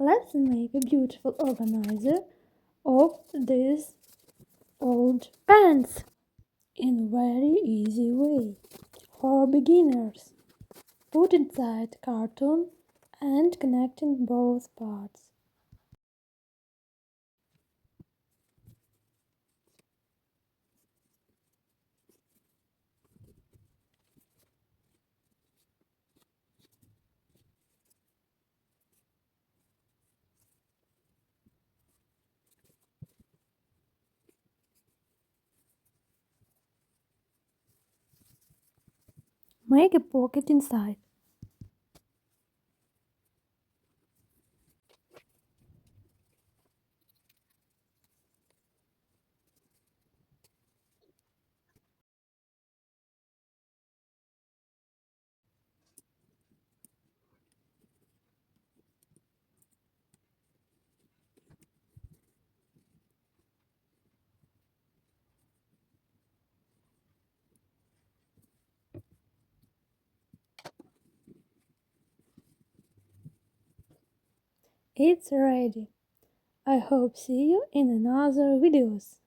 Let's make a beautiful organizer of these old pants in a very easy way for beginners. Put inside carton and connecting both parts. Make a pocket inside. It's ready. I hope see you in another videos.